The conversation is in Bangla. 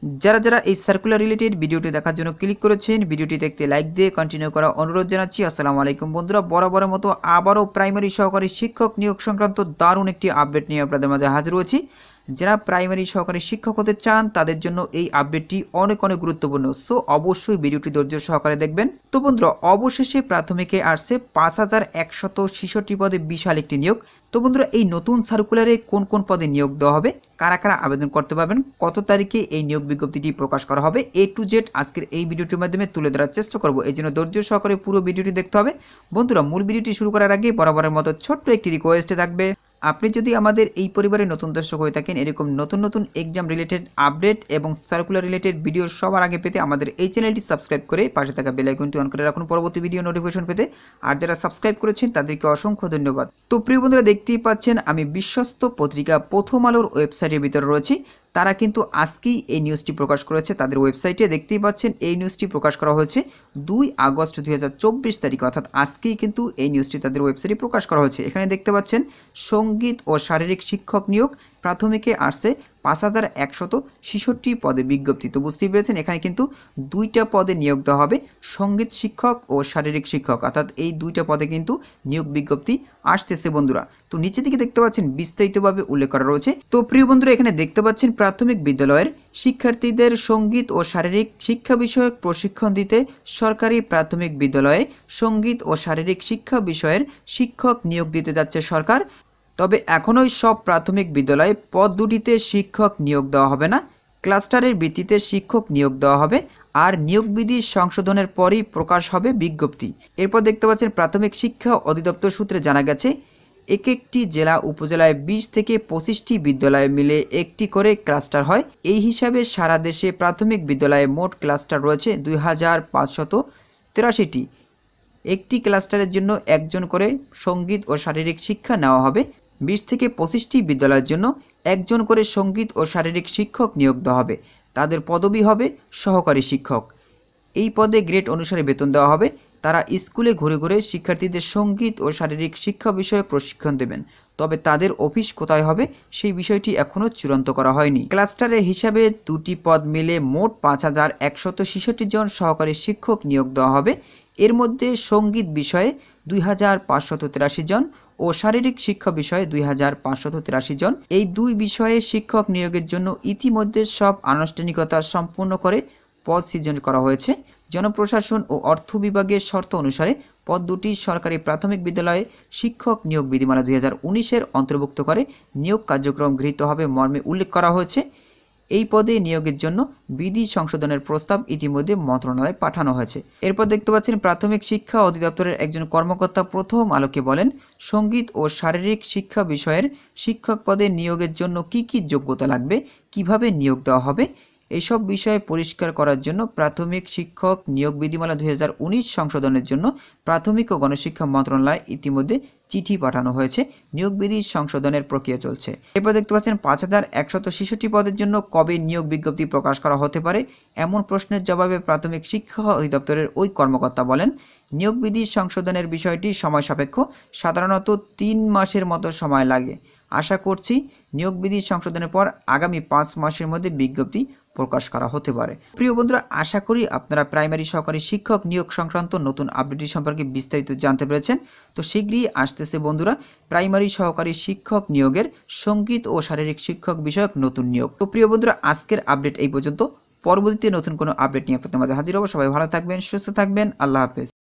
যারা এই সার্কুলার রিলেটেড ভিডিওটি দেখার জন্য ক্লিক করেছেন, ভিডিওটি দেখতে লাইক দিয়ে কন্টিনিউ করা অনুরোধ জানাচ্ছি। আসসালামু আলাইকুম বন্ধুরা, বরাবরের মতো আবারও প্রাইমারি সহকারী শিক্ষক নিয়োগ সংক্রান্ত দারুণ একটি আপডেট নিয়ে আপনাদের মাঝে হাজির হয়েছি। যারা প্রাইমারি সহকারী শিক্ষক হতে চান তাদের জন্য এই আপডেটটি অনেক গুরুত্বপূর্ণ। সো অবশ্যই ভিডিওটি ধৈর্য সহকারে দেখবেন। তো বন্ধুরা, অবশেষে প্রাথমিকে আসছে 5166 পদে বিশাল একটি নিয়োগ। তো বন্ধুরা, এই নতুন সার্কুলারে কোন কোন পদে নিয়োগ দেওয়া হবে, কারা কারা আবেদন করতে পারবেন, কত তারিখে এই নিয়োগ বিজ্ঞপ্তিটি প্রকাশ করা হবে, A to Z আজকের এই ভিডিওটির মাধ্যমে তুলে ধরার চেষ্টা করব। এই জন্য ধৈর্য সহকারে পুরো ভিডিওটি দেখতে হবে। বন্ধুরা, মূল ভিডিওটি শুরু করার আগে বরাবরের মতো ছোট্ট একটি রিকোয়েস্ট থাকবে। আপনি যদি আমাদের এই পরিবারের নতুন দর্শক হয়ে থাকেন, এরকম নতুন এক্সাম রিলেটেড আপডেট এবং সার্কুলার রিলেটেড ভিডিও সবার আগে পেতে আমাদের এই চ্যানেলটি সাবস্ক্রাইব করে পাশে থাকা বেল আইকনটি অন করে রাখুন পরবর্তী ভিডিও নোটিফিকেশন পেতে। আর যারা সাবস্ক্রাইব করেছেন তাদেরকে অসংখ্য ধন্যবাদ। তো প্রিয় বন্ধুরা, দেখতেই পাচ্ছেন আমি বিশ্বস্ত পত্রিকা প্রথম আলোর ওয়েবসাইটের ভিতরে রয়েছি। তারা কিন্তু আজকেই এই নিউজটি প্রকাশ করেছে তাদের ওয়েবসাইটে। দেখতেই পাচ্ছেন এই নিউজটি প্রকাশ করা হয়েছে 2 আগস্ট 2024 তারিখ, অর্থাৎ আজকেই কিন্তু এই নিউজটি তাদের ওয়েবসাইটে প্রকাশ করা হয়েছে। এখানে দেখতে পাচ্ছেন সঙ্গীত ও শারীরিক শিক্ষক নিয়োগ, প্রাথমিকে আসছে 5166 পদে বিজ্ঞপ্তি। তো বুঝতেই পেরেছেন, এখানে কিন্তু দুইটা পদে নিয়োগ দেওয়া হবে, সঙ্গীত শিক্ষক ও শারীরিক শিক্ষক, অর্থাৎ এই দুইটা পদে কিন্তু নিয়োগ বিজ্ঞপ্তি আসতেছে বন্ধুরা। তো নিচের দিকে দেখতে পাচ্ছেন বিস্তারিতভাবে উল্লেখ করা রয়েছে। তো প্রিয় বন্ধুরা, এখানে দেখতে পাচ্ছেন প্রাথমিক বিদ্যালয়ের শিক্ষার্থীদের সঙ্গীত ও শারীরিক শিক্ষা বিষয়ক প্রশিক্ষণ দিতে সরকারি প্রাথমিক বিদ্যালয়ে সঙ্গীত ও শারীরিক শিক্ষা বিষয়ের শিক্ষক নিয়োগ দিতে যাচ্ছে সরকার। তবে এখনই সব প্রাথমিক বিদ্যালয়ে পদ দুটিতে শিক্ষক নিয়োগ দেওয়া হবে না, ক্লাস্টারের ভিত্তিতে শিক্ষক নিয়োগ দেওয়া হবে। আর নিয়োগ বিধি সংশোধনের পরই প্রকাশ হবে বিজ্ঞপ্তি। এরপর দেখতে পাচ্ছেন প্রাথমিক শিক্ষা অধিদপ্তর সূত্রে জানা গেছে একটি জেলা উপজেলায় 20 থেকে 25টি বিদ্যালয় মিলে একটি করে ক্লাস্টার হয়। এই হিসাবে সারা দেশে প্রাথমিক বিদ্যালয়ে মোট ক্লাস্টার রয়েছে 2583টি। একটি ক্লাস্টারের জন্য একজন করে সঙ্গীত ও শারীরিক শিক্ষা নেওয়া হবে। 20 থেকে 25টি বিদ্যালয়ের জন্য একজন করে সঙ্গীত ও শারীরিক শিক্ষক নিয়োগ দেওয়া হবে। তাদের পদবি হবে সহকারী শিক্ষক। এই পদে গ্রেড অনুসারে বেতন দেওয়া হবে। তারা স্কুলে ঘুরে ঘুরে শিক্ষার্থীদের সঙ্গীত ও শারীরিক শিক্ষা বিষয়ে প্রশিক্ষণ দেবেন। তবে তাদের অফিস কোথায় হবে সেই বিষয়টি এখনও চূড়ান্ত করা হয়নি। ক্লাস্টারের হিসাবে দুটি পদ মিলে মোট 5166 জন সহকারী শিক্ষক নিয়োগ দেওয়া হবে। এর মধ্যে সঙ্গীত বিষয়ে 2583 জন ও শারীরিক শিক্ষা বিষয়ে 2583 জন। এই দুই বিষয়ে শিক্ষক নিয়োগের জন্য ইতিমধ্যে সব আনুষ্ঠানিকতা সম্পূর্ণ করে পদ সৃজন করা হয়েছে। জনপ্রশাসন ও অর্থ বিভাগের শর্ত অনুসারে পদ দুটি সরকারি প্রাথমিক বিদ্যালয়ে শিক্ষক নিয়োগ বিধিমালা 2019-এর অন্তর্ভুক্ত করে নিয়োগ কার্যক্রম গৃহীত হবে মর্মে উল্লেখ করা হয়েছে। এই পদে নিয়োগের জন্য বিধি সংশোধনের প্রস্তাব ইতিমধ্যে মন্ত্রণালয়ে পাঠানো হয়েছে। এরপর দেখতে পাচ্ছেন প্রাথমিক শিক্ষা অধিদপ্তরের একজন কর্মকর্তা প্রথম আলোকে বলেন, সঙ্গীত ও শারীরিক শিক্ষা বিষয়ের শিক্ষক পদে নিয়োগের জন্য কি কি যোগ্যতা লাগবে, কিভাবে নিয়োগ দেওয়া হবে, এইসব বিষয়ে পরিষ্কার করার জন্য প্রাথমিক শিক্ষক নিয়োগ বিধিমালা 2019 সংশোধনের জন্য প্রাথমিক ও গণশিক্ষা মন্ত্রণালয় ইতিমধ্যে চিঠি পাঠানো হয়েছে। নিয়োগ বিধি সংশোধনের প্রক্রিয়া চলছে। এরপর দেখতে পাচ্ছেন 5166 পদের জন্য কবে নিয়োগ বিজ্ঞপ্তি প্রকাশ করা হতে পারে, এমন প্রশ্নের জবাবে প্রাথমিক শিক্ষা অধিদপ্তরের ওই কর্মকর্তা বলেন, নিয়োগ বিধি সংশোধনের বিষয়টি সময় সাপেক্ষ, সাধারণত 3 মাসের মতো সময় লাগে। আশা করছি নিয়োগ বিধি সংশোধনের পর আগামী 5 মাসের মধ্যে বিজ্ঞপ্তি প্রকাশ করা হতে পারে। প্রিয় বন্ধুরা, আশা করি আপনারা প্রাইমারি সহকারী শিক্ষক নিয়োগ সংক্রান্ত নতুন আপডেটটি সম্পর্কে বিস্তারিত জানতে পেরেছেন। তো শীঘ্রই আসতেছে বন্ধুরা প্রাইমারি সহকারী শিক্ষক নিয়োগের সঙ্গীত ও শারীরিক শিক্ষক বিষয়ক নতুন নিয়োগ। তো প্রিয় বন্ধুরা, আজকের আপডেট এই পর্যন্ত। পরবর্তীতে নতুন কোনো আপডেট নিয়ে আপনাদের মাঝে হাজির হব। সবাই ভালো থাকবেন, সুস্থ থাকবেন। আল্লাহ হাফেজ।